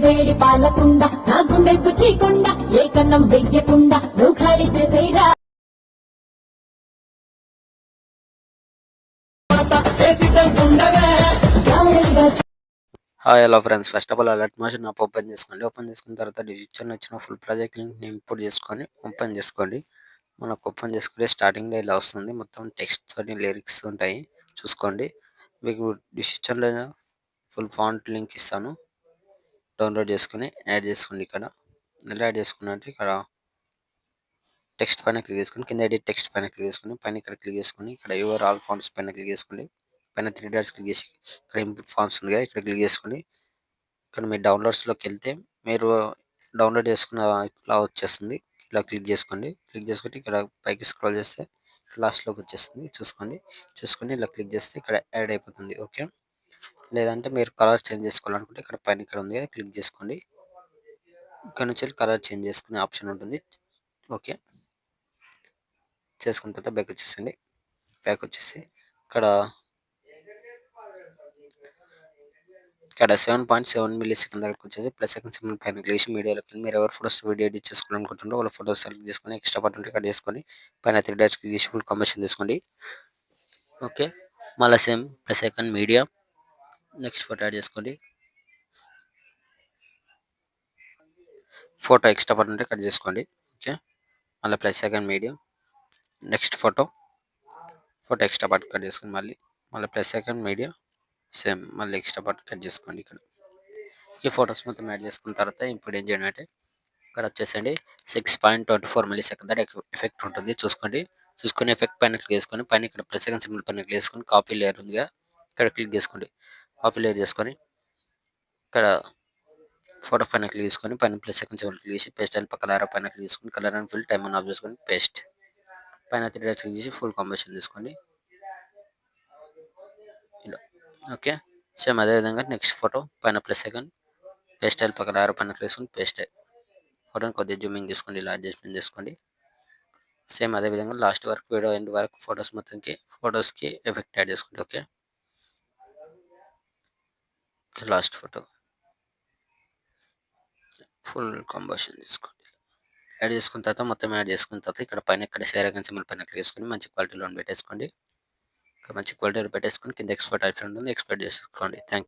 వేడి పాలకుండా నా గుండె పుచ్చికుండా ఏ కన్నం వెయ్యకుండా నువ్వు ఖాళీ చేసేరా hi hello friends, first of all Alight Motion app open చేసుకోండి. ఓపెన్ చేసుకున్న తర్వాత డిజిటల్ వచ్చిన ఫుల్ ప్రాజెక్ట్ లింక్ని ఇంపోర్ట్ చేసుకొని ఓపెన్ చేసుకోండి. మనకు ఓపెన్ చేసుకుంటే స్టార్టింగ్లో ఇలా వస్తుంది. మొత్తం టెక్స్ట్ తోని లిరిక్స్ ఉంటాయి, చూసుకోండి. మీకు డిజిటల్లో ఫుల్ ఫాంట్ లింక్ ఇస్తాను, డౌన్లోడ్ చేసుకొని యాడ్ చేసుకోండి. ఇక్కడ ఎలా యాడ్ చేసుకున్నట్టు ఇక్కడ టెక్స్ట్ పైన క్లిక్ చేసుకొని కింద ఎడిట్ టెక్స్ట్ పైన క్లిక్ చేసుకొని పైన ఇక్కడ క్లిక్ చేసుకొని ఇక్కడ యువర్ ఆల్ ఫాంట్స్ పైన క్లిక్ చేసుకోండి. పైన 3 డాట్స్ క్లిక్ చేసి ఇక్కడ ఇంపోర్ట్ ఫాంట్స్ ఉంది కదా, ఇక్కడ క్లిక్ చేసుకోండి. ఇక్కడ మీ డౌన్లోడ్స్లోకి వెళ్తే మీరు డౌన్లోడ్ చేసుకున్న ఇట్లా వచ్చేస్తుంది. ఇలా క్లిక్ చేసుకోండి. క్లిక్ చేసుకుంటే ఇక్కడ పైకి స్క్రోల్ చేస్తే లాస్ట్లోకి వచ్చేస్తుంది. చూసుకొని ఇలా క్లిక్ చేస్తే ఇక్కడ యాడ్ అయిపోతుంది. ఓకే, లేదంటే మీరు కలర్ చేంజ్ చేసుకోవాలనుకుంటే ఇక్కడ పైన ఇక్కడ ఉంది కదా, క్లిక్ చేసుకోండి. ఇక్కడ నుంచి కలర్ చేంజ్ చేసుకునే ఆప్షన్ ఉంటుంది. ఓకే, చేసుకున్న తర్వాత బ్యాక్ వచ్చేసండి. బ్యాక్ వచ్చేసి ఇక్కడ 7.7 మిల్లీ సెకండ్ దగ్గరకు వచ్చేసి ప్లస్ సెకండ్ సింబల్ పైన క్లిక్ చేసి మీడియాలోకి మీరు ఎవరు ఫోటోస్ వీడియో ఎడిట్ చేసుకోవాలనుకుంటున్నారో వాళ్ళ ఫోటోస్ సెలెక్ట్ చేసుకొని ఎక్స్ట్రా బటన్ ఉంటే కట్ చేసుకొని పైన 3 డాట్స్ క్లిక్ చేసి ఫుల్ కంబినేషన్ తీసుకోండి. ఓకే, మళ్ళీ same plus second media next photo add చేసుకోండి. ఫోటో ఎక్స్ట్రా బటన్ ఉంటే కట్ చేసుకోండి. ఓకే, మళ్ళీ plus second media next photo extra button cut చేసుకోండి. మళ్ళీ ప్లస్ సెకండ్ మీడియా సేమ్ మళ్ళీ ఎక్స్ట్రా బటన్ కట్ చేసుకోండి. ఇక్కడ ఈ ఫొటోస్ మొత్తం యాడ్ చేసుకున్న తర్వాత ఇప్పుడు ఏం చేయండి అంటే ఇక్కడ వచ్చేసండి 6.24 మిల్లీ సెకండ్ ఎఫెక్ట్ ఉంటుంది. చూసుకొని ఎఫెక్ట్ పైన క్లిక్ చేసుకొని పైన ఇక్కడ ప్లస్ సెకండ్ సింబల్ పైన క్లిక్ చేసుకొని కాపీ లేయర్ ఉందిగా, ఇక్కడ క్లిక్ చేసుకోండి. కాపీ లేయర్ చేసుకొని ఇక్కడ ఫోటో పైన క్లిక్ చేసుకొని పైన ప్లస్ సెకండ్ సింబల్ క్లిక్ చేసి పేస్ట్ స్టైల్ పక్కన ఆరో పైన క్లిక్ చేసుకొని colour and fill time of చేసుకొని పేస్ట్ పైన 3 డాట్స్ క్లిక్ చేసి ఫుల్ కాంబినేషన్ తీసుకోండి. ఇలా ఓకే, సేమ్ అదేవిధంగా నెక్స్ట్ ఫోటో పైన ప్లస్ సెకండ్ పేస్ట్ స్టైల్ పక్కన ఆరో పైన క్లిక్ చేసుకొని పేస్ట్ ఫోటోని కొద్దిగా జూమింగ్ చేసుకోండి, ఇలా అడ్జస్ట్మెంట్ చేసుకోండి. సేమ్ అదేవిధంగా లాస్ట్ వరకు వీడియో ఎండ్ వరకు ఫొటోస్కి ఎఫెక్ట్ యాడ్ చేసుకోండి. Okay, last photo full combination తీసుకోండి. యాడ్ చేసుకున్న తర్వాత మొత్తం యాడ్ చేసుకున్న తర్వాత ఇక్కడ పైన ఇక్కడ షేర్ ఐకాన్ సింబల్ పైన క్లిక్ చేసుకొని మంచి క్వాలిటీలో పెట్టేసుకోండి. ఇక్కడ మంచి క్వాలిటీలో పెట్టేసుకొని కింద ఎక్స్పోర్ట్ ఆప్షన్ ఉంటుంది, ఎక్స్పోర్ట్ చేసుకోండి. Thank you.